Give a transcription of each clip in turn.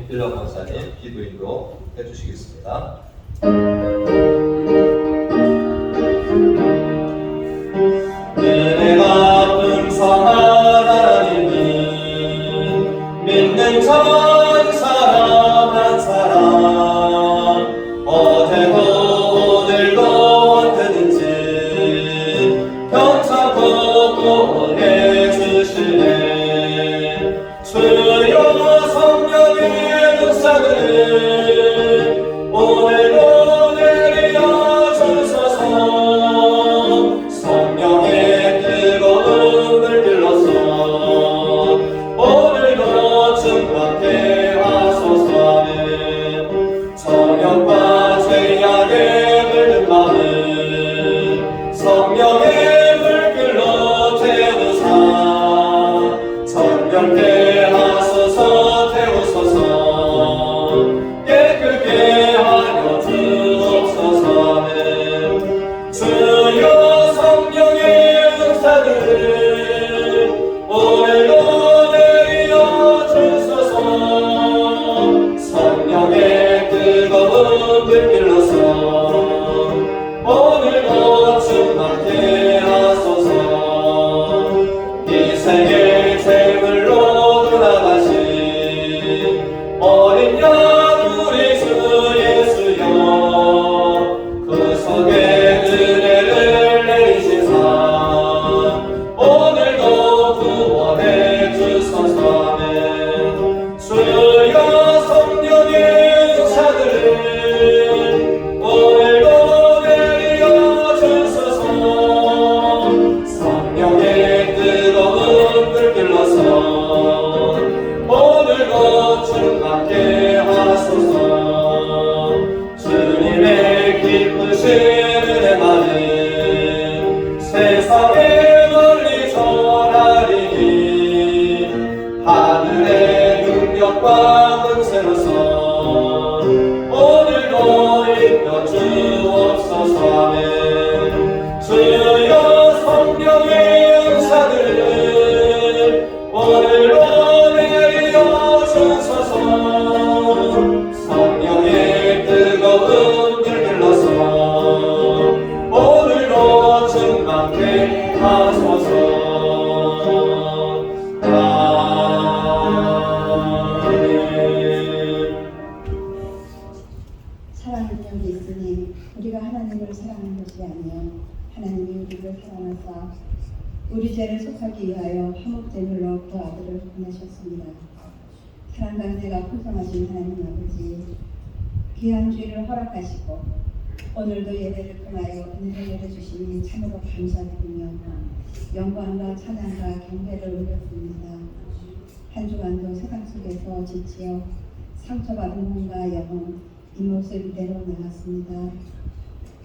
빌라 권사님 기도 인도 해주시겠습니다. 은혜가 풍성한 하나님은 믿는 전 사람 한 사람 어제도 오늘도 언제든지 경청하고 보내주시네. 주여 성령의 역사를 오늘도 내려 주소서. 성령의 뜨거운 불길로서 오늘도 충만케 하소서. 정욕과 죄악에 물든 마음 성령의 불길로 태우사 정결케 하소서. 태우소서. 깨끗게 하여 주옵소서. 주여 성령의 역사를 오늘도 내려 주소서. 성령의 뜨거운 불길로서 오늘도 충만케 하소서. 이 세계 제물로 돌아가신 어린 양 우리 주 예수여 그 속에 은혜를 내리시사 오늘도 구원해 주소서. 주여 성령의 역사를 오늘도 내려 주소서. 성령의 뜨거운 불길로서 오늘도 충만케 하소서. 주님의 기쁘신 은혜 많은 세상에 널리 전하리니 하늘의 능력과 권세로서 오늘도 인도 주옵소서. 주여 성령의 역사를 오늘도 내려 주소서. 성령의 뜨거운 불길로서 오늘도 충만케 하소서. 사랑하는 예수님, 우리가 하나님을 사랑하는 것이 아니요 하나님이 우리를 사랑하사 우리 죄를 속하기 위하여 화목제물로 그 아들을 보내셨습니다. 사랑 강제가 풍성하신 하나님 아버지, 귀한 죄를 허락하시고 오늘도 예배를 통하여 은혜를 내려주시니 참으로 감사드리며 영광과 찬양과 경배를 올렸습니다. 한 주간도 세상 속에서 지치어 상처받은 몸과 영혼 이 모습 이대로 나갔습니다.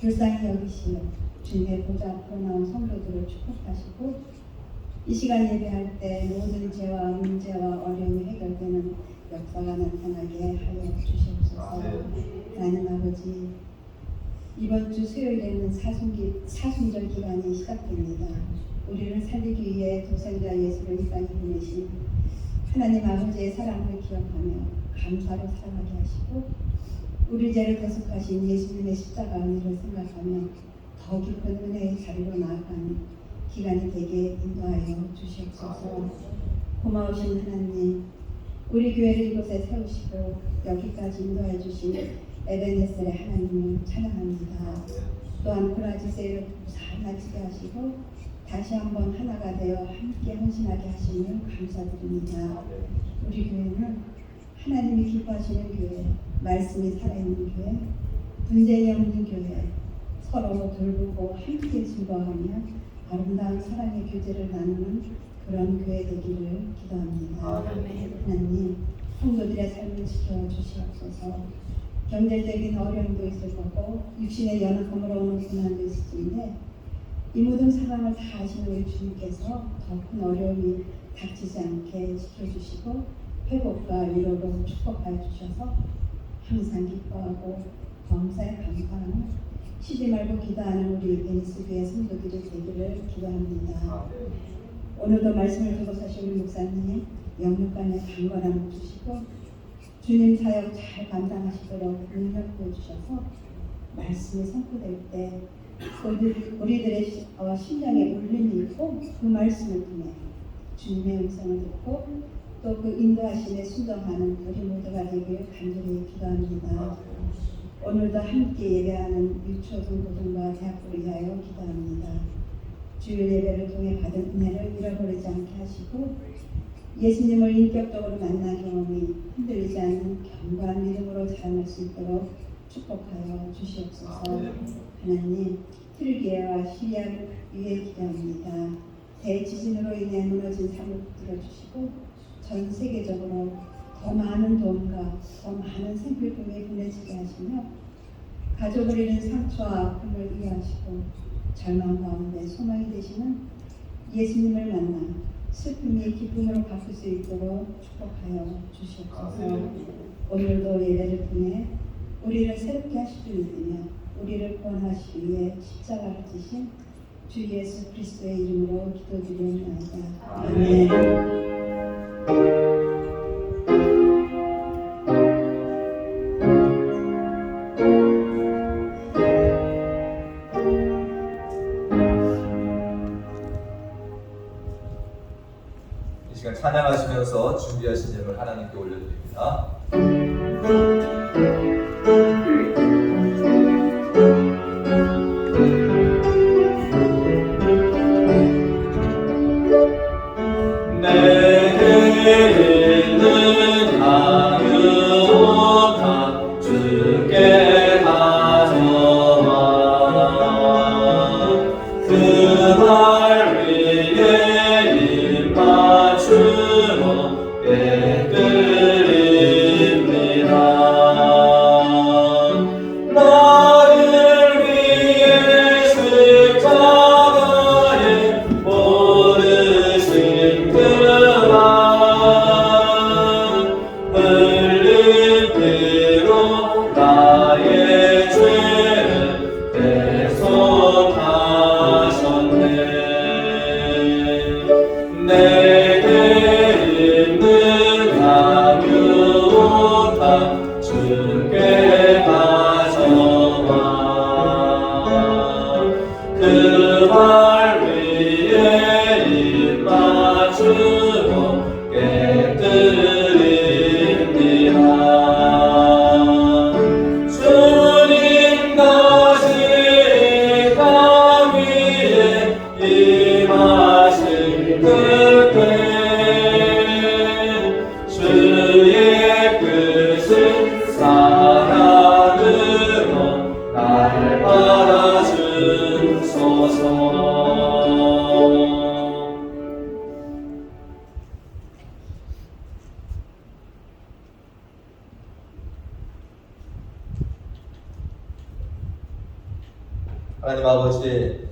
불쌍히 여기시어 주님의 보좌 앞으로 나온 성도들을 축복하시고 이 시간 예배할 때 모든 죄와 문제와 어려움이 해결되는 역사가 나타나게 하여 주시옵소서. 하나님 아버지, 이번 주 수요일에는 사순절 기간이 시작됩니다. 우리를 살리기 위해 독생자 예수를 이 땅에 보내신 하나님 아버지의 사랑을 기억하며 감사로 살아가게 하시고 우리 죄를 대속하신 예수님의 십자가 은혜를 생각하며 더 깊은 은혜의 자리로 나아가는 기간이 되게 인도하여 주시옵소서. 고마우신 하나님, 우리 교회를 이곳에 세우시고 여기까지 인도해 주신 에베네셀의 하나님을 찬양합니다. 또한 브라지세를 무사하게 하시고 다시 한번 하나가 되어 함께 헌신하게 하시며 감사드립니다. 우리 교회는 하나님이 기뻐하시는 교회, 말씀이 살아있는 교회, 분쟁이 없는 교회, 서로 돌보고 함께 즐거워하며 아름다운 사랑의 교제를 나누는 그런 교회 되기를 기도합니다. 하나님, 성도들의 삶을 지켜주시옵소서. 경제적인 어려움도 있을 거고 육신의 연약함으로 오는 고난도 있을 텐데 이 모든 상황을 다 아시는 우리 주님께서 더 큰 어려움이 닥치지 않게 지켜주시고 회복과 위로로 축복하여 주셔서 항상 기뻐하고 범사에 감사하는 쉬지 말고 기도하는 우리 NSB의 성도들이 되기를 기도합니다. 오늘도 말씀을 두고 사신 우리 목사님 영육간에 강건함을 주시고 주님 사역 잘 감당하시도록 능력 보여주셔서 말씀이 선포될 때 우리들의 심장에 울림이 있고 그 말씀을 통해 주님의 음성을 듣고 또 그 인도하심에 순종하는 우리 모두가 되길 간절히 기도합니다. 오늘도 함께 예배하는 유초등, 고등과 대학부를 위하여 기도합니다. 주일 예배를 통해 받은 은혜를 잃어버리지 않게 하시고 예수님을 인격적으로 만난 경험이 흔들리지 않는 견고한 믿음으로 자라날 수 있도록 축복하여 주시옵소서. 하나님, 트르기아와 시리아를 위해 기도합니다. 대지진으로 인해 무너진 산을 붙들어주시고 전 세계적으로 더 많은 도움과 더 많은 생필품이 보내지게 하시며 가족을 잃은 상처와 아픔을 이해하시고 절망 가운데 소망이 되시는 예수님을 만나 슬픔이 기쁨으로 바꿀 수 있도록 축복하여 주시옵소서. 오늘도 예배를 통해 우리를 새롭게 하실 줄 믿으며 우리를 구원하시기 위해 십자가를 지신 주 예수 그리스도의 이름으로 기도드리옵나이다. 아멘. 이 시간 찬양하시면서 준비하신 예물 하나님께 올려드립니다. 하나님 아버지,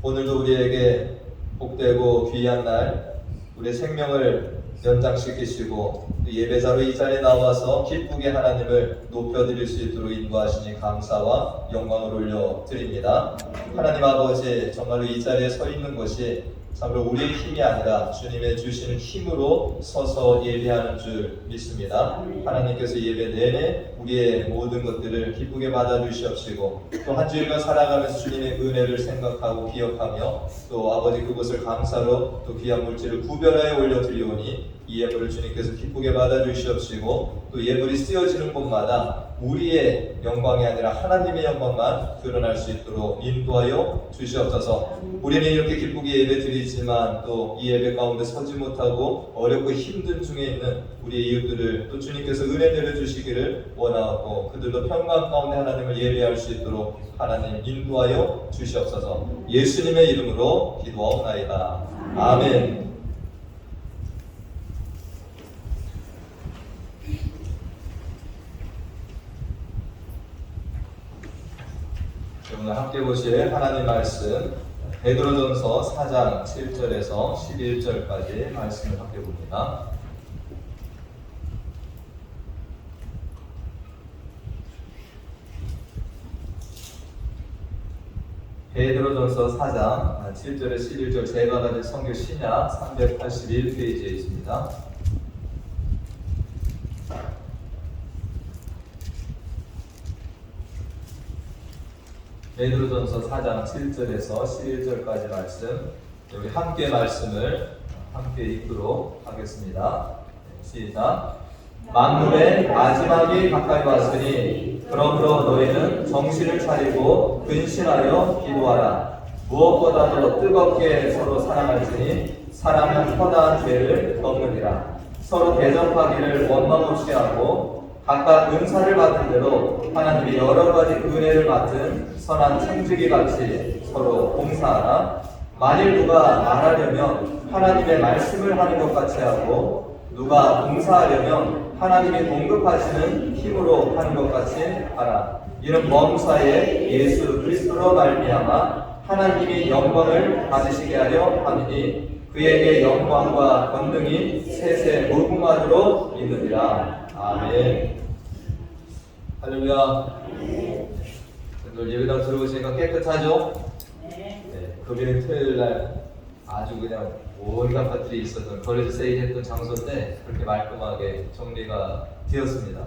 오늘도 우리에게 복되고 귀한 날, 우리의 생명을 연장시키시고 예배자로 이 자리에 나와서 기쁘게 하나님을 높여드릴 수 있도록 인도하시니 감사와 영광을 올려드립니다. 하나님 아버지, 정말로 이 자리에 서 있는 것이 참으로 우리의 힘이 아니라 주님의 주시는 힘으로 서서 예배하는 줄 믿습니다. 하나님께서 예배 내내 우리의 모든 것들을 기쁘게 받아주시옵시고 또 한 주일간 살아가면서 주님의 은혜를 생각하고 기억하며 또 아버지 그것을 감사로 또 귀한 물질을 구별하여 올려드리오니 이 예물을 주님께서 기쁘게 받아주시옵시고 또 예물이 쓰여지는 곳마다 우리의 영광이 아니라 하나님의 영광만 드러날 수 있도록 인도하여 주시옵소서. 우리는 이렇게 기쁘게 예배 드리지만 또 이 예배 가운데 서지 못하고 어렵고 힘든 중에 있는 우리의 이웃들을 또 주님께서 은혜 내려주시기를 원하고 그들도 평강 가운데 하나님을 예배할 수 있도록 하나님 인도하여 주시옵소서. 예수님의 이름으로 기도하옵나이다. 아멘. 오늘 함께 보실 하나님 말씀 베드로전서 4장 7절에서 11절까지 말씀을 함께 봅니다. 베드로전서 4장 7절에 11절 제가 가진 성경 신약 381페이지에 있습니다. 베드로전서 4장 7절에서 11절까지 말씀, 우리 함께 말씀을 함께 읽도록 하겠습니다. 시작. 만물의 마지막이 가까이 왔으니 그러므로 너희는 정신을 차리고 근신하여 기도하라. 무엇보다도 뜨겁게 서로 사랑할지니 사랑은 허다한 죄를 덮느니라. 서로 대접하기를 원망없이 하고 각각 은사를 받은 대로 하나님이 여러 가지 은혜를 맡은 선한 청지기 같이 서로 봉사하라. 만일 누가 말하려면 하나님의 말씀을 하는 것 같이 하고 누가 봉사하려면 하나님이 공급하시는 힘으로 하는 것 같이 하라. 이는 범사에 예수 그리스도로 말미암아 하나님이 영광을 받으시게 하려 함이니 그에게 영광과 권능이 세세 무궁하도록 있느니라. 아멘. 할렐루야. 오늘 예배당 들어오시니까 깨끗하죠? 네. 금요일 토요일날 아주 그냥 온갖 것들이 있었던 거리에서 세일했던 장소인데 그렇게 말끔하게 정리가 되었습니다.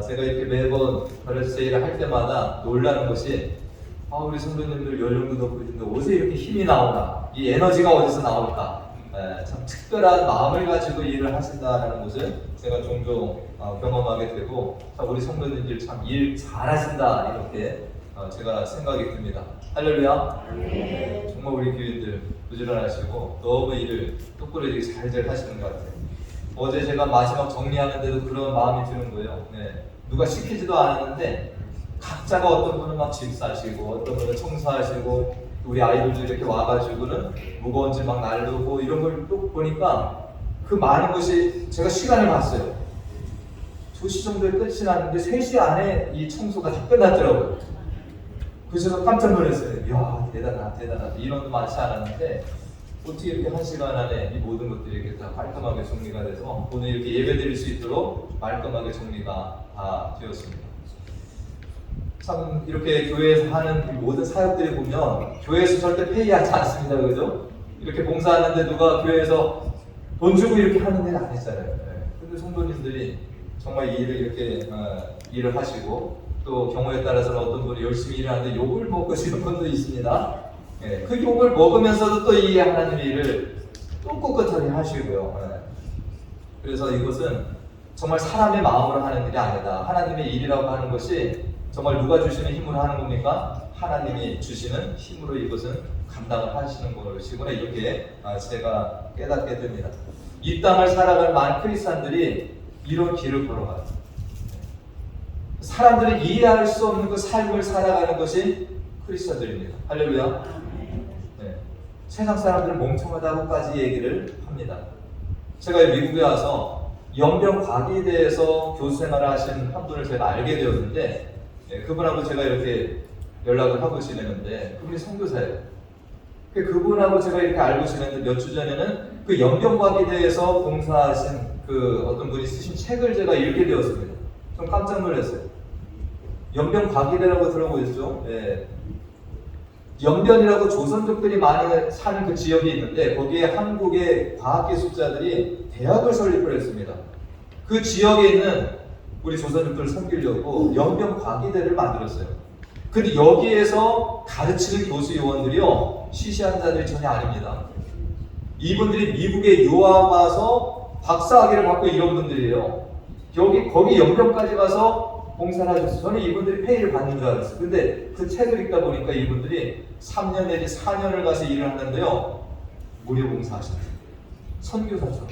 제가 이렇게 매번 거리에서 세일을 할 때마다 놀라는 것이 우리 성도님들 연령도 높고 있는데 어디서 이렇게 힘이 나오나, 이 에너지가 어디서 나올까, 참 특별한 마음을 가지고 일을 하신다는 것을 제가 종종 경험하게 되고, 우리 성도님들 참 일 잘하신다 이렇게 제가 생각이 듭니다. 할렐루야. 정말 우리 교인들 부지런하시고 너무 일을 똑바로 잘잘 하시는 것 같아요. 어제 제가 마지막 정리하는데도 그런 마음이 드는 거예요. 누가 시키지도 않았는데 각자가 어떤 분은 막 집 싸시고 어떤 분은 청소하시고 우리 아이들도 이렇게 와가지고는 무거운 짐 막 나르고 이런 걸 또 보니까 그 많은 것이, 제가 시간을 봤어요. 2시 정도에 끝이 났는데 3시 안에 이 청소가 다 끝났더라고요. 그래서 제가 깜짝 놀랐어요. 이야, 대단하다. 인원도 많지 않았는데 어떻게 이렇게 1시간 안에 이 모든 것들이 이렇게 다 깔끔하게 정리가 돼서 오늘 이렇게 예배 드릴 수 있도록 말끔하게 정리가 다 되었습니다. 참 이렇게 교회에서 하는 이 모든 사역들을 보면 교회에서 절대 페이하지 않습니다. 그죠? 이렇게 봉사하는데 누가 교회에서 돈 주고 이렇게 하는 데는 아니잖아요. 근데 성도님들이 정말 이 일을 이렇게 일을 하시고 또 경우에 따라서는 어떤 분이 열심히 일하는데 욕을 먹으시는 분도 있습니다. 그 욕을 먹으면서도 또 이 하나님의 일을 또 꿋꿋하게 하시고요. 그래서 이것은 정말 사람의 마음으로 하는 일이 아니다. 하나님의 일이라고 하는 것이 정말 누가 주시는 힘으로 하는 겁니까? 하나님이 주시는 힘으로 이것은 감당을 하시는 것이구나, 이렇게 제가 깨닫게 됩니다. 이 땅을 살아갈 많은 크리스찬들이 이런 길을 걸어가요. 사람들이 이해할 수 없는 그 삶을 살아가는 것이 크리스찬들입니다. 할렐루야. 세상 사람들은 멍청하다고까지 얘기를 합니다. 제가 미국에 와서 연변과기대에서 교수 생활을 하신 한 분을 제가 알게 되었는데, 그분하고 제가 이렇게 연락을 하고 지내는데 그분이 선교사예요. 그분하고 제가 이렇게 알고 지냈는데 몇 주 전에는 그 연변과기대에서 봉사하신 그 어떤 분이 쓰신 책을 제가 읽게 되었습니다. 좀 깜짝 놀랐어요. 연변과기대라고 들어보셨죠? 연변이라고 조선족들이 많이 사는 그 지역이 있는데 거기에 한국의 과학기술자들이 대학을 설립을 했습니다. 그 지역에 있는 우리 조선족들을 섬기려고 연변과기대를 만들었어요. 근데 여기에서 가르치는 교수 요원들이요, 시시한 자들이 전혀 아닙니다. 이분들이 미국에 유학 와서 박사학위를 받고 이런 분들이에요. 거기 연변까지 가서 봉사를 하셨어요. 저는 이분들이 페이를 받는 줄 알았어요. 근데 그 책을 읽다 보니까 이분들이 3년 내지 4년을 가서 일을 하는데요, 무료 봉사하셨어요. 선교사죠.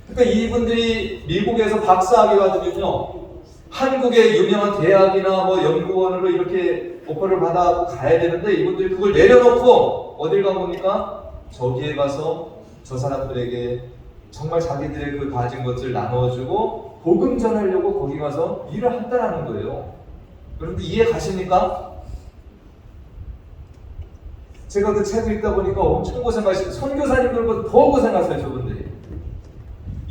그러니까 이분들이 미국에서 박사학위 받으면요, 한국의 유명한 대학이나 뭐 연구원으로 이렇게 오퍼를 받아 가야 되는데 이분들이 그걸 내려놓고 어딜 가 보니까 저기에 가서 저 사람들에게 정말 자기들의 그 가진 것을 나눠주고 복음 전하려고 거기 가서 일을 한다라는 거예요. 여러분들 이해 가십니까? 제가 그 책을 읽다 보니까 엄청 고생하시고 선교사님들보다 더 고생하세요, 저분들이.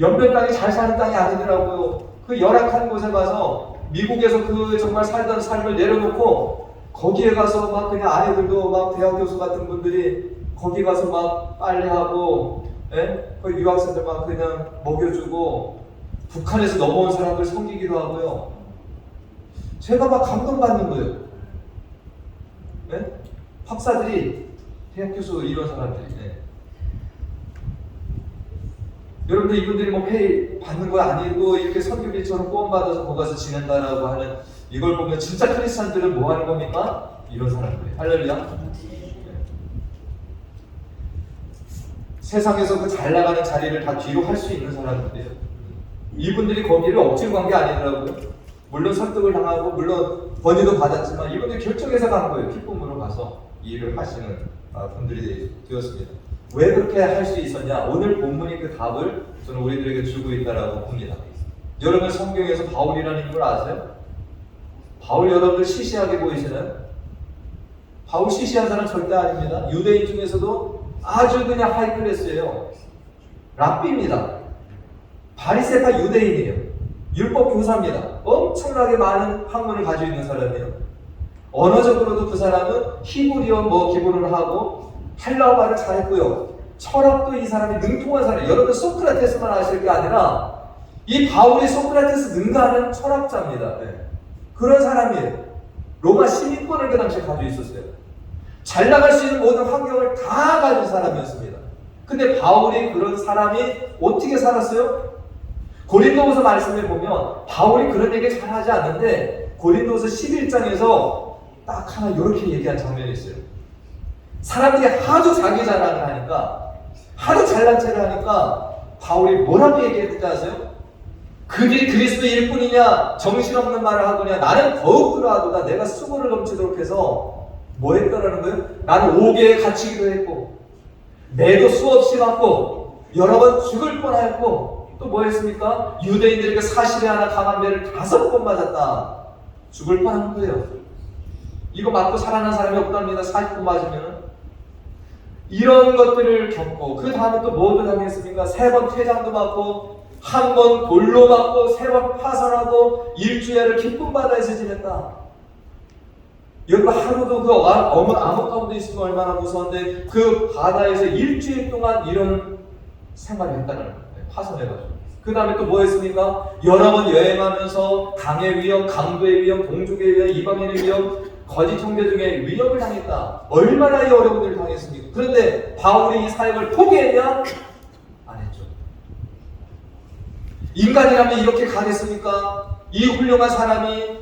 연변 땅이 잘 사는 땅이 아니더라고요. 그 열악한 곳에 가서 미국에서 그 정말 살던 삶을 내려놓고 거기에 가서 막 그냥 아이들도 막 대학 교수 같은 분들이 거기 가서 막 빨래하고, 그 유학생들 막 그냥 먹여주고 북한에서 넘어온 사람들 섬기기도 하고요. 제가 막 감동받는 거예요. 네? 박사들이 대학 교수 이런 사람들이. 네. 여러분들 이분들이 뭐 페이 받는 거 아니고 이렇게 선교비처럼 후원받아서 거기 가서 지낸다라고 하는 이걸 보면 진짜 크리스찬들은 뭐 하는 겁니까? 이런 사람들이. 할렐루야. 네. 세상에서 그 잘 나가는 자리를 다 뒤로 할 수 있는 사람들이에요. 이분들이 거기를 억지로 간 게 아니더라고요. 물론 설득을 당하고 물론 권유도 받았지만 이분들이 결정해서 간 거예요. 기쁨으로 가서 일을 하시는 분들이 되었습니다. 왜 그렇게 할 수 있었냐? 오늘 본문이 그 답을 저는 우리들에게 주고 있다라고 봅니다. 여러분 성경에서 바울이라는 인물 아세요? 바울 여러분들 시시하게 보이시는? 바울 시시한 사람 절대 아닙니다. 유대인 중에서도 아주 그냥 하이클래스예요. 랍비입니다. 바리새파 유대인이에요. 율법 교사입니다. 엄청나게 많은 학문을 가지고 있는 사람이에요. 언어적으로도 그 사람은 히브리어 기본을 하고 헬라어말을 잘했고요. 철학도 이 사람이 능통한 사람이에요. 여러분 소크라테스만 아실 게 아니라 이 바울이 소크라테스 능가하는 철학자입니다. 네. 그런 사람이에요. 로마 시민권을 그 당시에 가지고 있었어요. 잘 나갈 수 있는 모든 환경을 다 가진 사람이었습니다. 근데 바울이 그런 사람이 어떻게 살았어요? 고린도후서 말씀에 보면 바울이 그런 얘기 잘 하지 않는데 고린도후서 11장에서 딱 하나 이렇게 얘기한 장면이 있어요. 사람들이 하도 자기 자랑을 하니까 하도 잘난 체를 하니까 바울이 뭐라고 얘기했는지 아세요? 그들이 그리스도일 뿐이냐 정신없는 말을 하더냐 나는 더욱 그러하도다. 내가 수고를 넘치도록 해서 뭐 했더라는 거예요? 나는 옥에 갇히기도 했고 매도 수없이 맞고 여러 번 죽을 뻔하였고 또 뭐 했습니까? 유대인들에게 사실에 하나 강한 매를 5번 맞았다. 죽을 뻔한 거예요. 이거 맞고 살아난 사람이 없답니다. 40번 맞으면. 이런 것들을 겪고 그 다음에 또 뭐도 당했습니까? 3번 퇴장도 맞고 1번 돌로 맞고 3번 파선하고 일주일을 기쁨 바다에서 지냈다. 여러분 하루도 그 암흑 가운데 있으면 얼마나 무서운데 그 바다에서 일주일 동안 이런 생활을 했다는 거예요. 파손해가지고. 그 다음에 또 뭐 했습니까? 여러 번 여행하면서 강의 위험, 강도의 위험, 동족의 위험, 이방인의 위험, 거짓 형제 중에 위협을 당했다. 얼마나 이 어려운 일을 당했습니까? 그런데 바울이 이 사역을 포기했냐? 안 했죠. 인간이라면 이렇게 가겠습니까? 이 훌륭한 사람이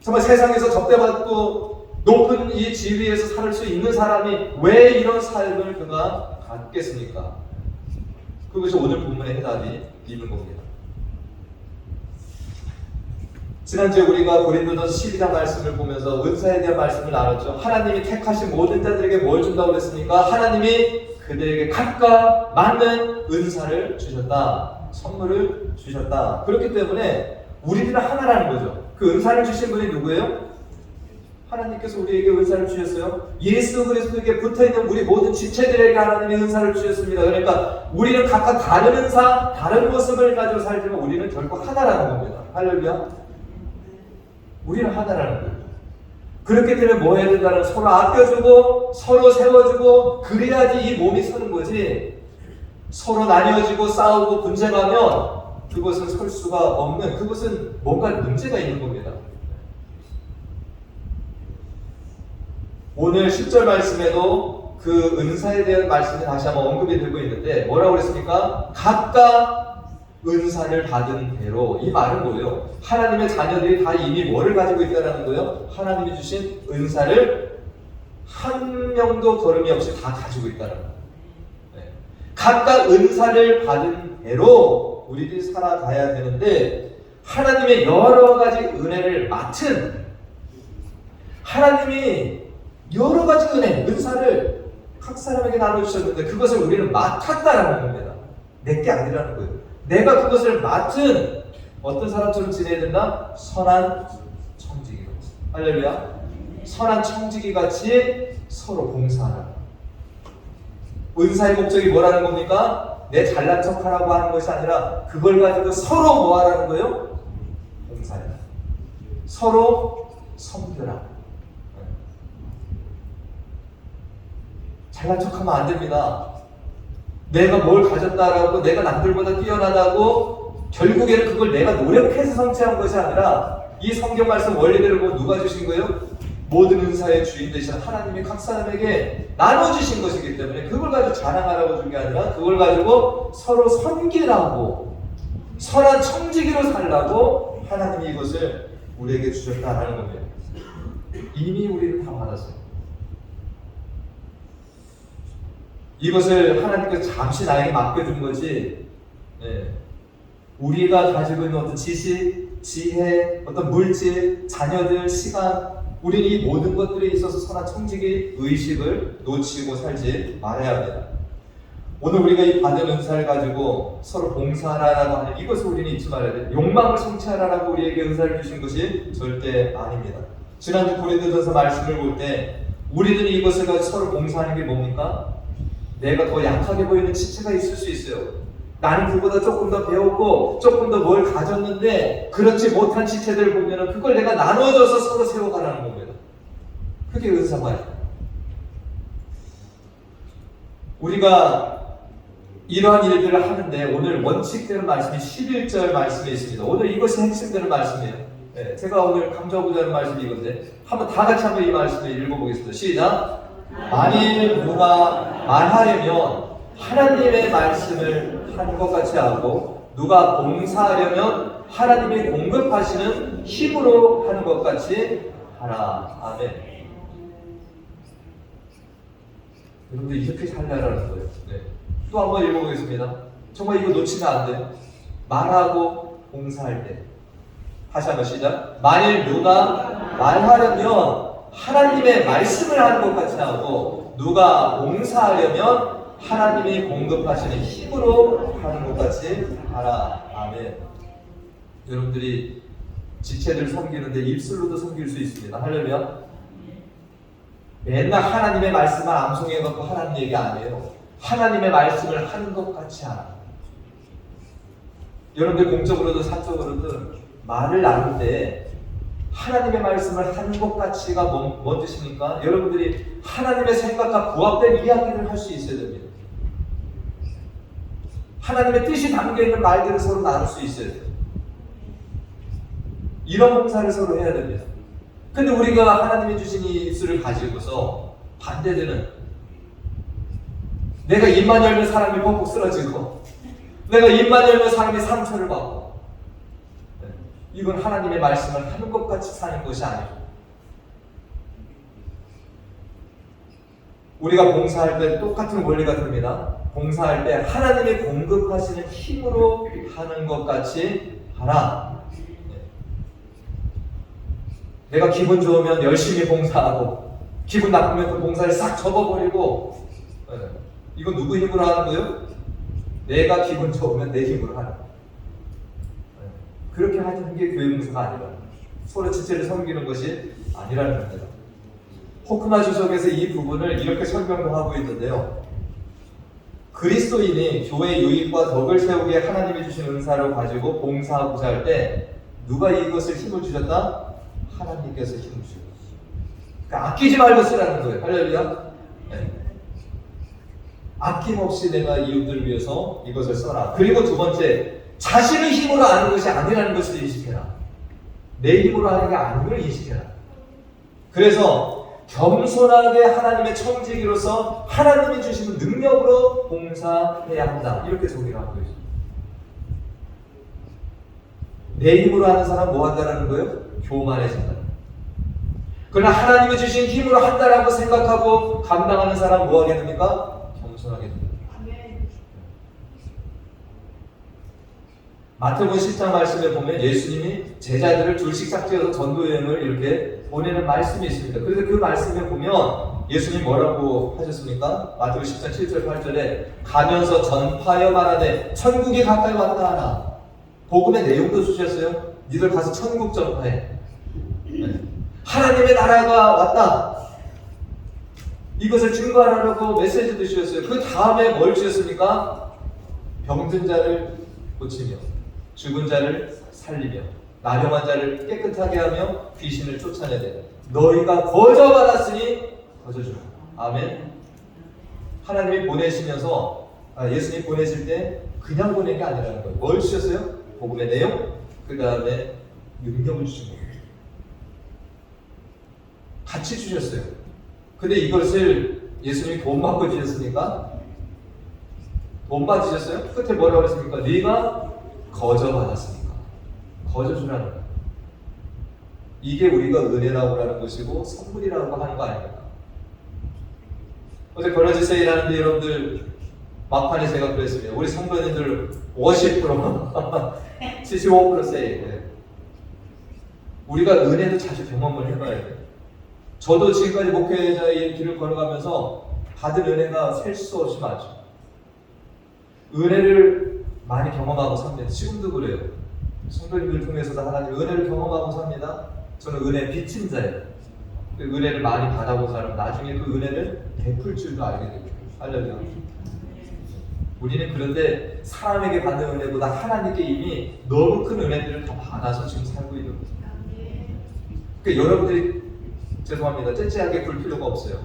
정말 세상에서 접대받고 높은 이 지위에서 살 수 있는 사람이 왜 이런 삶을 그가 갖겠습니까? 그것이 오늘 본문의 해답이 있는 겁니다. 지난주에 우리가 고린도전서 12장 말씀을 보면서 은사에 대한 말씀을 나눴죠. 하나님이 택하신 모든 자들에게 뭘 준다고 그랬습니까? 하나님이 그들에게 각각 맞는 은사를 주셨다. 선물을 주셨다. 그렇기 때문에 우리들은 하나라는 거죠. 그 은사를 주신 분이 누구예요? 하나님께서 우리에게 은사를 주셨어요. 예수 그리스도에게 붙어있는 우리 모든 지체들에게 하나님이 은사를 주셨습니다. 그러니까 우리는 각각 다른 은사, 다른 모습을 가지고 살지만 우리는 결코 하나라는 겁니다. 할렐루야. 우리는 하나라는 거예요. 그렇기 때문에 뭐 해야 된다는 서로 아껴주고 서로 세워주고 그래야지 이 몸이 서는 거지. 서로 나뉘어지고 싸우고 분쟁하면 그것은 설 수가 없는, 그것은 뭔가 문제가 있는 겁니다. 오늘 10절 말씀에도 그 은사에 대한 말씀이 다시 한번 언급이 되고 있는데 뭐라고 그랬습니까? 각각 은사를 받은 대로. 이 말은 뭐예요? 하나님의 자녀들이 다 이미 뭐를 가지고 있다는 거예요? 하나님이 주신 은사를 한 명도 거름이 없이 다 가지고 있다는 거예요. 네. 각각 은사를 받은 대로 우리들이 살아가야 되는데 하나님의 여러 가지 은혜를 맡은, 하나님이 여러 가지 은사를 각 사람에게 나눠주셨는데 그것을 우리는 맡았다라는 겁니다. 내게 아니라는 거예요. 내가 그것을 맡은 어떤 사람처럼 지내야 된다? 선한 청지기 같이. 할렐루야. 선한 청지기 같이 서로 봉사하라. 은사의 목적이 뭐라는 겁니까? 내 잘난 척하라고 하는 것이 아니라 그걸 가지고 서로 뭐 하라는 거예요? 봉사해라. 서로 섬겨라. 잘난 척하면 안 됩니다. 내가 뭘 가졌다라고, 내가 남들보다 뛰어나다고 결국에는 그걸 내가 노력해서 성취한 것이 아니라 이 성경 말씀 원리대로 보면 누가 주신 거예요? 모든 은사의 주인 되신 하나님이 각 사람에게 나눠주신 것이기 때문에 그걸 가지고 자랑하라고 준 게 아니라 그걸 가지고 서로 섬기라고, 선한 청지기로 살라고 하나님이 이것을 우리에게 주셨다라는 겁니다. 이미 우리는 다 받았어요. 이것을 하나님께서 잠시 나에게 맡겨준 거지, 우리가 가지고 있는 어떤 지식, 지혜, 어떤 물질, 자녀들, 시간, 우리는 이 모든 것들에 있어서 선한 청지기 의식을 놓치고 살지 말아야 합니다. 오늘 우리가 이 받은 은사를 가지고 서로 봉사하라고 하는 이것을 우리는 잊지 말아야 돼요. 욕망을 성취하라고 우리에게 은사를 주신 것이 절대 아닙니다. 지난주 고린도전서 말씀을 볼 때 우리들은 이것을 가지고 서로 봉사하는 게 뭡니까? 내가 더 약하게 보이는 지체가 있을 수 있어요. 나는 그보다 조금 더 배웠고 조금 더 뭘 가졌는데 그렇지 못한 지체들을 보면은 그걸 내가 나눠줘서 서로 세워가라는 겁니다. 그게 은사가예요. 우리가 이러한 일들을 하는데 오늘 원칙되는 말씀이 11절 말씀에 있습니다. 오늘 이것이 핵심되는 말씀이에요. 제가 오늘 강조하고자 하는 말씀이 이건데 한번 다 같이 한번 이 말씀을 읽어보겠습니다. 시작! 만일 누가 말하려면 하나님의 말씀을 하는 것 같이 하고 누가 봉사하려면 하나님이 공급하시는 힘으로 하는 것 같이 하라. 아멘. 여러분들 이렇게 살려라는 거예요. 또 한번 읽어보겠습니다. 정말 이거 놓치면 안 돼요. 말하고 봉사할 때. 다시 한번 시작. 만일 누가 말하려면 하나님의 말씀을 하는 것 같이 하고 누가 봉사하려면 하나님이 공급하시는 힘으로 하는 것 같이 하라. 아멘. 여러분들이 지체들 섬기는데 입술로도 섬길 수 있습니다. 하려면 맨날 하나님의 말씀을 암송해갖고 하나님 얘기 안 해요. 하나님의 말씀을 하는 것 같이 하라. 여러분들 공적으로도 사적으로도 말을 나눌 때 하나님의 말씀을 하는 것 같이가 뭔 뜻입니까? 여러분들이 하나님의 생각과 부합된 이야기를 할 수 있어야 됩니다. 하나님의 뜻이 담겨있는 말들을 서로 나눌 수 있어야 돼요. 이런 봉사를 서로 해야 됩니다. 근데 우리가 하나님이 주신 이 입술을 가지고서 반대되는, 내가 입만 열면 사람이 뻑뻑 쓰러지고 내가 입만 열면 사람이 상처를 받고, 이건 하나님의 말씀을 하는 것 같이 사는 것이 아니에요. 우리가 봉사할 때 똑같은 원리가 듭니다. 봉사할 때 하나님이 공급하시는 힘으로 하는 것 같이 하라. 내가 기분 좋으면 열심히 봉사하고 기분 나쁘면 그 봉사를 싹 접어버리고, 이건 누구 힘으로 하는 거예요? 내가 기분 좋으면 내 힘으로 하는 거예요. 그렇게 하는 게 교회 봉사가 아니라, 서로 지체를 섬기는 것이 아니라는 겁니다. 호크마 주석에서 이 부분을 이렇게 설명도 하고 있는데요. 그리스도인이 교회 유익과 덕을 세우기에 하나님이 주신 은사를 가지고 봉사하고자 할 때 누가 이것을 힘을 주셨다? 하나님께서 힘을 주셨다. 그러니까 아끼지 말고 쓰라는 거예요. 할렐루야. 아낌없이 내가 이웃들을 위해서 이것을 써라. 그리고 두 번째, 자신의 힘으로 하는 것이 아니라는 것을 인식해라. 내 힘으로 하는 게 아닌 걸 인식해라. 그래서 겸손하게 하나님의 청지기로서 하나님이 주시는 능력으로 봉사해야 한다. 이렇게 소개를 하고 있습니다. 내 힘으로 하는 사람 뭐 한다라는 거예요? 교만해진다. 그러나 하나님이 주신 힘으로 한다라고 생각하고 감당하는 사람 뭐 하게 됩니까? 겸손하게 됩니다. 마태복음 10장 말씀에 보면 예수님이 제자들을 둘씩 짝지어서 전도여행을 이렇게 보내는 말씀이 있습니다. 그래서 그 말씀에 보면 예수님 뭐라고 하셨습니까? 마태복음 10장 7절 8절에 가면서 전파하여 말하되 천국이 가까이 왔다 하나. 복음의 내용도 주셨어요. 니들 가서 천국 전파해. 하나님의 나라가 왔다. 이것을 증거하라고 메시지도 주셨어요. 그 다음에 뭘 주셨습니까? 병든 자를 고치며 죽은 자를 살리며 나병한 자를 깨끗하게 하며 귀신을 쫓아내되 너희가 거저 받았으니 거저 주라. 아멘. 하나님이 보내시면서 예수님 보내실 때 그냥 보낸 게 아니라는 거예요. 뭘 주셨어요? 복음의 내용, 그 다음에 능력을 주신 거예요. 같이 주셨어요. 근데 이것을 예수님이 돈 받고 주셨습니까? 돈 받으셨어요? 끝에 뭐라고 그랬습니까? 네가 거저 받았으니까. 거저 주라는 거예요. 이게 우리가 은혜라고 하는 것이고 선물이라고 하는 거 아닙니까? 어제 걸어지세요라는데 여러분들 막판에 제가 그랬습니다. 우리 성도님들 50% 75% 세일. 우리가 은혜도 자주 경험을 해봐야 돼요. 저도 지금까지 목회자의 길을 걸어가면서 받은 은혜가 셀 수 없이 많죠. 은혜를 많이 경험하고 삽니다. 지금도 그래요. 성도님들 통해서도 하나님 은혜를 경험하고 삽니다. 저는 은혜 빚진 자예요. 그 은혜를 많이 받아본 사람 나중에 그 은혜를 베풀 줄도 알게 됩니다. 할렐루야. 우리는 그런데 사람에게 받는 은혜보다 하나님께 이미 너무 큰 은혜들을 더 받아서 지금 살고 있는 거죠. 그러니까 여러분들이 죄송합니다. 째째하게 굴 필요가 없어요.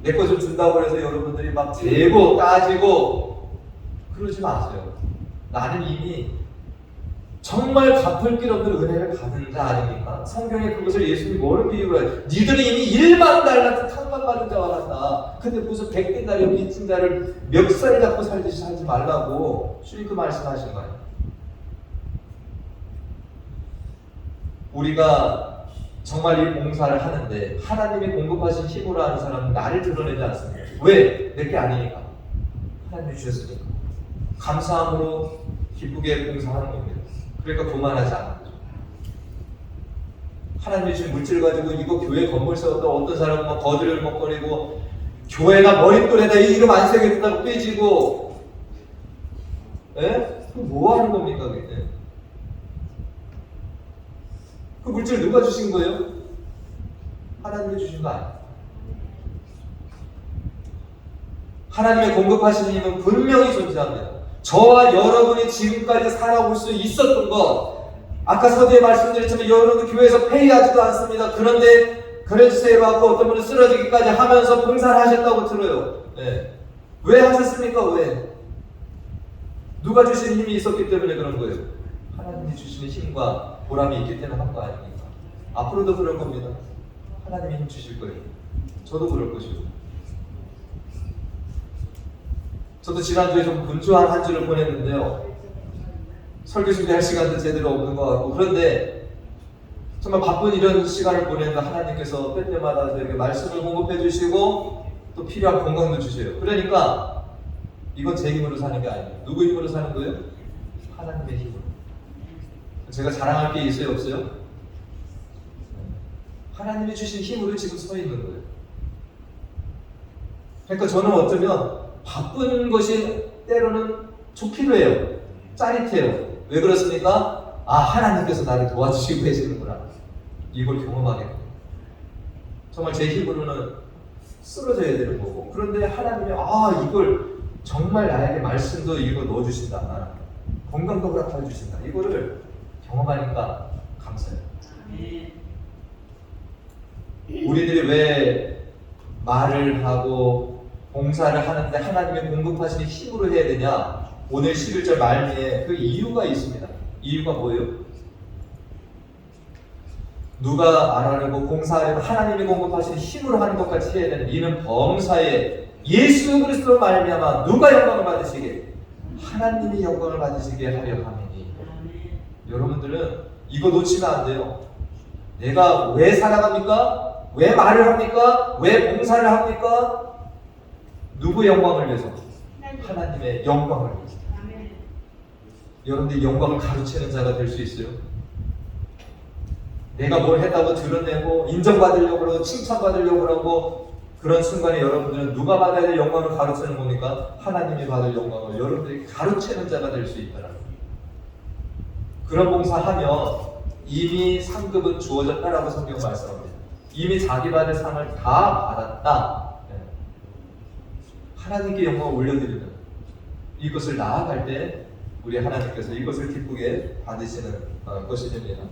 내 거 좀 준다고 해서 여러분들이 막 재고 따지고 그러지 마세요. 나는 이미 정말 갚을 길 없는 은혜를 받은 자 아닙니까? 성경에 그것을 예수님이 뭐를 비유를 해요? 니들이 이미 1만 달란트 탕만 받은 자와 같다. 근데 무슨 100대나리 빚진 자를 멱살을 잡고 살듯이 살지 말라고 주님 그 말씀하신 거예요. 우리가 정말 이 봉사를 하는데 하나님이 공급하신 힘으로 하는 사람은 나를 드러내지 않습니다. 왜? 내게 아니니까. 하나님이 주셨으니까. 감사함으로 기쁘게 봉사하는 겁니다. 그러니까 교만하지 않는 거죠. 하나님이 주신 물질 가지고 이거 교회 건물 세웠다 어떤 사람은 막 거들을 먹거리고 교회가 머릿돌에다 이 이름 안 새겼다고 삐지고 예? 그 뭐 하는 겁니까 그게? 그 물질 누가 주신 거예요? 하나님이 주신 거 아니에요. 하나님의 공급하시는 힘은 분명히 존재합니다. 저와 여러분이 지금까지 살아올 수 있었던 것, 아까 서두에 말씀드렸지만 여러분 교회에서 회의하지도 않습니다. 그런데 그래주세요 하고 어떤 분은 쓰러지기까지 하면서 봉사를 하셨다고 들어요. 네. 왜 하셨습니까? 왜? 누가 주신 힘이 있었기 때문에 그런 거예요. 하나님이 주시는 힘과 보람이 있기 때문에 한 거 아닙니까? 앞으로도 그럴 겁니다. 하나님이 힘 주실 거예요. 저도 그럴 것이고. 저도 지난주에 좀 분주한 한 주를 보냈는데요. 설교 준비할 시간도 제대로 없는 것 같고 그런데 정말 바쁜 이런 시간을 보내는데 하나님께서 때때마다 저에게 말씀을 공급해 주시고 또 필요한 건강도 주세요. 그러니까 이건 제 힘으로 사는 게 아니에요. 누구 힘으로 사는 거예요? 하나님의 힘으로. 제가 자랑할 게 있어요? 없어요? 하나님이 주신 힘으로 지금 서 있는 거예요. 그러니까 저는 어쩌면 바쁜 것이 때로는 좋기도 해요. 짜릿해요. 왜 그렇습니까? 아, 하나님께서 나를 도와주시고 계시는구나. 이걸 경험하게 돼요. 정말 제 힘으로는 쓰러져야 되는 거고. 그런데 하나님이 이걸 정말 나에게 말씀도 이거 넣어주신다. 건강도 허락해 주신다. 이거를 경험하니까 감사해요. 우리들이 왜 말을 하고 봉사를 하는데 하나님의 공급하시는 힘으로 해야 되냐? 오늘 11절 말미에 그 이유가 있습니다. 이유가 뭐예요? 누가 알아내고 봉사하려고 하나님이 공급하시는 힘으로 하는 것 같이 해야 되는 이는 범사에 예수 그리스도로 말미암아 누가 영광을 받으시게? 하나님이 영광을 받으시게 하려 함이니. 여러분들은 이거 놓치면 안 돼요. 내가 왜 살아갑니까? 왜 말을 합니까? 왜 봉사를 합니까? 누구의 영광을 위해서? 하나님의 영광을 위해서. 여러분들이 영광을 가로채는 자가 될 수 있어요? 내가 뭘 했다고 드러내고 인정받으려고 그러고 칭찬받으려고 그러고 그런 순간에 여러분들은 누가 받아야 될 영광을 가로채는 겁니까? 하나님이 받을 영광을 여러분들이 가로채는 자가 될 수 있더라. 그런 봉사하면 이미 상급은 주어졌다라고 성경 말씀합니다. 이미 자기 받을 상을 다 받았다. 하나님께 영광을 올려드리는 이것을 나아갈 때 우리 하나님께서 이것을 기쁘게 받으시는 것이 됩니다.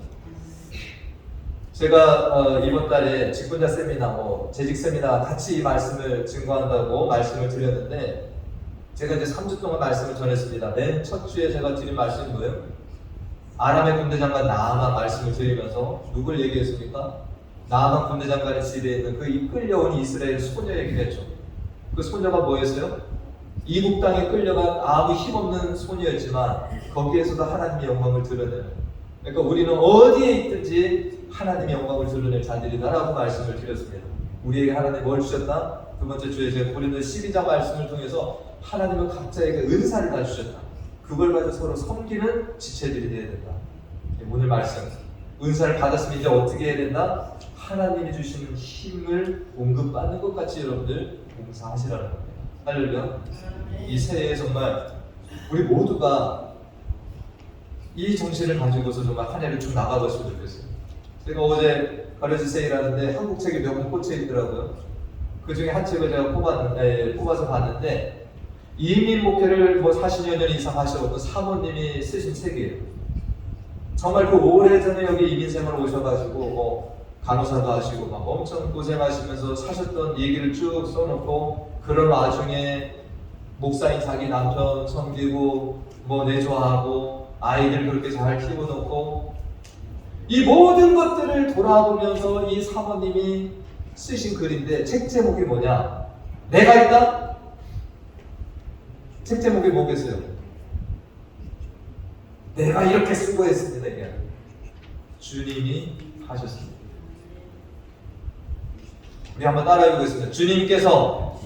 제가 이번 달에 직분자 세미나, 재직 세미나 같이 이 말씀을 증거한다고 말씀을 드렸는데 제가 이제 3주 동안 말씀을 전했습니다. 맨 첫 주에 제가 드린 말씀이 뭐예요? 아람의 군대 장관 나아만 말씀을 드리면서 누굴 얘기했습니까? 나아만 군대장관의 집에 있는 그 이끌려온 이스라엘 소녀 얘기를 했죠. 그 소녀가 뭐였어요? 이국 땅에 끌려간 아무 힘없는 소녀였지만 거기에서도 하나님의 영광을 드러내는, 그러니까 우리는 어디에 있든지 하나님의 영광을 드러낼 자들이다라고 말씀을 드렸습니다. 우리에게 하나님이 뭘 주셨다? 두 번째 주에 제가 고린도 12장 말씀을 통해서 하나님은 각자에게 은사를 다 주셨다. 그걸 가지고 서로 섬기는 지체들이 되어야 된다. 오늘 말씀, 은사를 받았으면 이제 어떻게 해야 된다? 하나님이 주시는 힘을 공급받는 것 같이 여러분들 봉사하시라는 겁니다. 할렐루야. 이 새해에 정말 우리 모두가 이 정신을 가지고서 정말 한 해를 쭉 나가봤으면 좋겠어요. 제가 어제 가르치 세일하는데 한국 책이 몇 권 꽂혀 있더라고요. 그 중에 한 책을 제가 뽑아서 봤는데, 이민 목회를 40여 년 이상 하셔서 사모님이 쓰신 책이에요. 정말 그 오래전에 여기 이민 생활 오셔가지고 간호사도 하시고 막 엄청 고생하시면서 사셨던 얘기를 쭉 써놓고, 그런 와중에 목사인 자기 남편 섬기고 내조하고 아이들 그렇게 잘 키워놓고, 이 모든 것들을 돌아보면서 이 사모님이 쓰신 글인데, 책 제목이 뭐냐? 내가 있다? 책 제목이 뭐겠어요? 내가 이렇게 수고했습니다. 이게 주님이 하셨습니다. 우리 한번 따라해 보겠습니다. 주님께서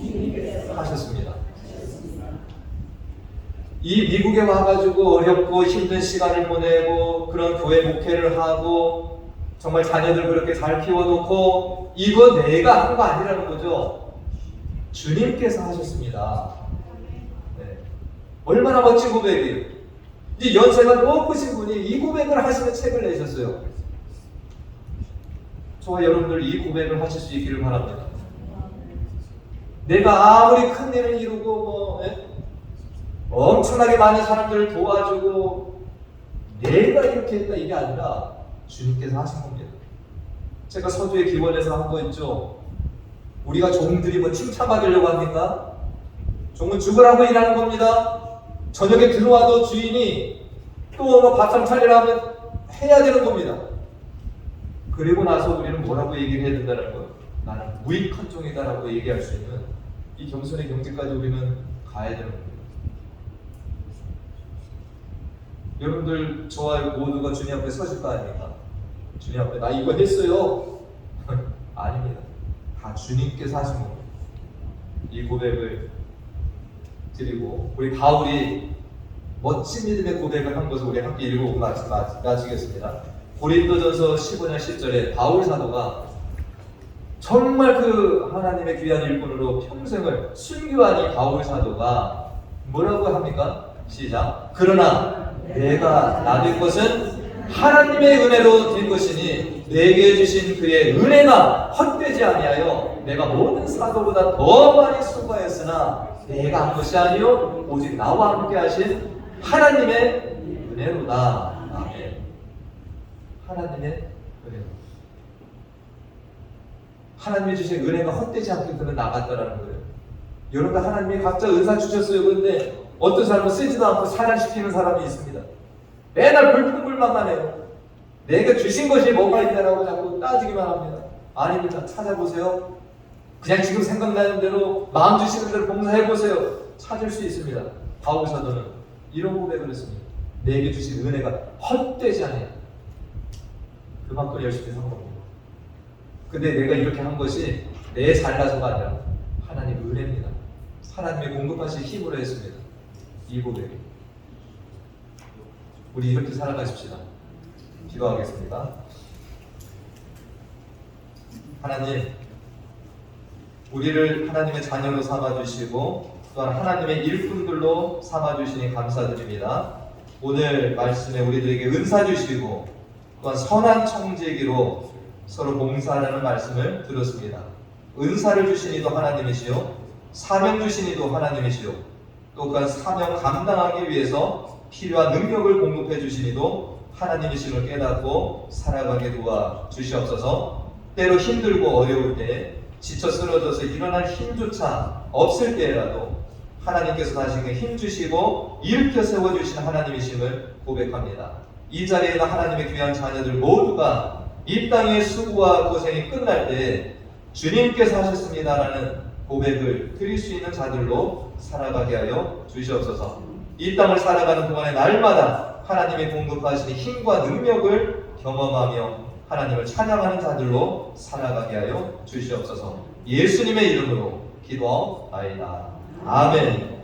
하셨습니다. 이 미국에 와가지고 어렵고 힘든 시간을 보내고 그런 교회 목회를 하고 정말 자녀들 그렇게 잘 키워놓고, 이거 내가 한 거 아니라는 거죠. 주님께서 하셨습니다. 네. 얼마나 멋진 고백이에요. 이 연세가 높으신 분이 이 고백을 하시는 책을 내셨어요. 저와 여러분들 이 고백을 하실 수 있기를 바랍니다. 내가 아무리 큰 일을 이루고 엄청나게 많은 사람들을 도와주고 내가 이렇게 했다, 이게 아니라 주님께서 하신 겁니다. 제가 서두에 기원해서 한 거 있죠. 우리가 종들이 칭찬받으려고 합니까? 종은 죽으라고 일하는 겁니다. 저녁에 들어와도 주인이 또 밥상 차리라 하면 해야 되는 겁니다. 그리고 나서 우리는 뭐라고 얘기를 해야 된다는 거예요? 나는 무익한 종이다라고 얘기할 수 있는 이 겸손의 경지까지 우리는 가야 되는 겁니다. 여러분들 저와 모두가 주님 앞에 서실 거 아닙니까? 주님 앞에 나 이거 했어요. 아닙니다. 다 주님께서 하신 겁니다. 이 고백을 드리고 우리 바울이 멋진 믿음의 고백을 한 것을 우리 함께 읽고 마치겠습니다. 고린도전서 15장 10절에 바울 사도가 정말 그 하나님의 귀한 일꾼으로 평생을 순교한 이 바울 사도가 뭐라고 합니까? 시작. 그러나 내가 나될 것은 하나님의 은혜로 된 것이니 내게 주신 그의 은혜가 헛되지 아니하여 내가 모든 사도보다 더 많이 수고하였으나 내가 한 것이 아니요 오직 나와 함께 하신 하나님의 은혜로다. 아멘. 하나님의 은혜. 하나님이 주신 은혜가 헛되지 않게 그는 나갔다라는 거예요. 여러분, 하나님이 각자 은사 주셨어요. 그런데 어떤 사람은 쓰지도 않고 살아시키는 사람이 있습니다. 맨날 불평불만만 해요. 내가 주신 것이 뭐가 있냐라고 자꾸 따지기만 합니다. 아닙니다. 찾아보세요. 그냥 지금 생각나는 대로 마음 주시는 대로 봉사해보세요. 찾을 수 있습니다. 바울 사도는 이런 고백을 했습니다. 내게 주신 은혜가 헛되지 않아요. 그만큼 열심히 산 겁니다. 근데 내가 이렇게 한 것이 내 잘나서가 아니라 하나님의 은혜입니다. 하나님의 공급하신 힘으로 했습니다. 이 고백. 우리 이렇게 살아가십시다. 기도하겠습니다. 하나님, 우리를 하나님의 자녀로 삼아주시고 또한 하나님의 일꾼들로 삼아주시니 감사드립니다. 오늘 말씀에 우리들에게 은사 주시고 또한 선한 청지기로 서로 봉사하라는 말씀을 들었습니다. 은사를 주신 이도 하나님이시요 사명 주신 이도 하나님이시요 또 그 사명 감당하기 위해서 필요한 능력을 공급해 주신 이도 하나님이심을 깨닫고 살아가게 도와 주시옵소서. 때로 힘들고 어려울 때 지쳐 쓰러져서 일어날 힘조차 없을 때라도 하나님께서 다시 힘 주시고 일으켜 세워주신 하나님이심을 고백합니다. 이 자리에는 하나님의 귀한 자녀들 모두가 이 땅의 수고와 고생이 끝날 때 주님께서 하셨습니다라는 고백을 드릴 수 있는 자들로 살아가게 하여 주시옵소서. 이 땅을 살아가는 동안에 날마다 하나님의 공급하시는 힘과 능력을 경험하며 하나님을 찬양하는 자들로 살아가게 하여 주시옵소서. 예수님의 이름으로 기도하옵나이다. 아멘.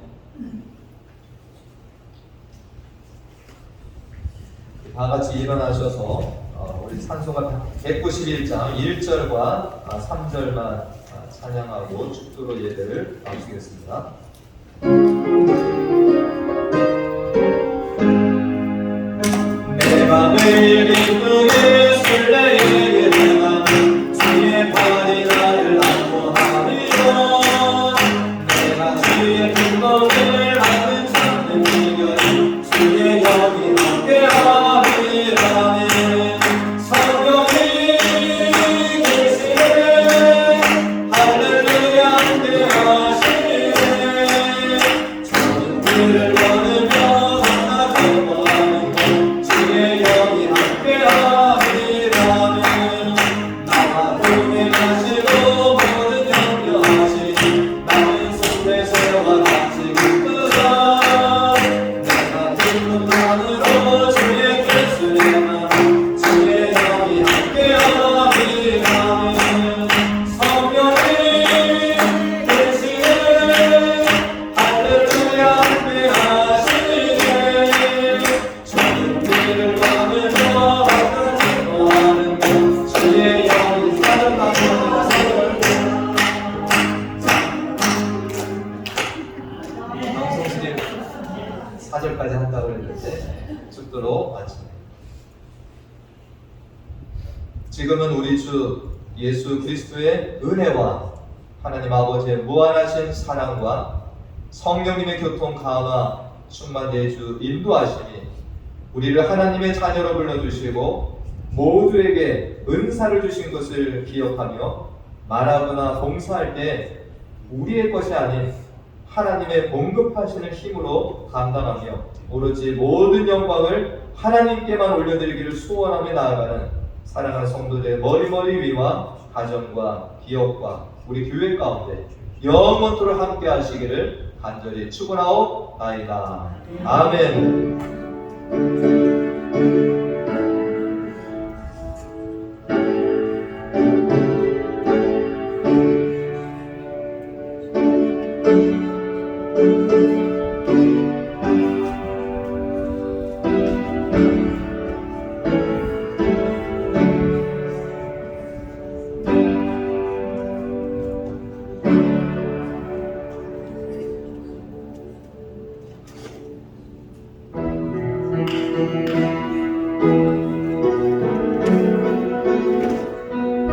다 같이 일어나셔서 우리 찬송가 191장 1절과 3절만 찬양하고 축도로 예배를 마치겠습니다. 내 맘을 기쁘게 술래에게 내가 주의 팔이 나를 안보하리라. 내가 주의 근거를 받는 찾는 비결이 주의 영이 함께하리라네. 성령이 계시네. 할렐루야 함께하시네. 저는 그를 원하며 만나고 원하는 주의 영이 함께하리라네. 나와 함께 가시고 모든 염려하시니 나는 손대세와 같이 기쁘다. 내가 기쁨만으로 주의 결수에만 주의 영이 함께하리라네. 성령이 계시네. 할렐루야 함께하시네. 저는 그를 받으며 어떤 기도하는 것 주의 영이 사랑하고 방송실에 4절까지 한다고 했는데 축도로 마칩니다. 지금은 우리 주 예수 그리스도의 은혜와 하나님 아버지의 무한하신 사랑과 성령님의 교통 감화 충만의 주 인도하심이 우리를 하나님의 자녀로 불러주시고 모두에게 은사를 주신 것을 기억하며 말하거나 봉사할 때 우리의 것이 아닌 하나님의 공급하시는 힘으로 감당하며 오로지 모든 영광을 하나님께만 올려드리기를 소원하며 나아가는 사랑하는 성도들의 머리머리 위와 가정과 기업과 우리 교회 가운데 영원토록 함께 하시기를 간절히 축원하옵나이다. 아멘.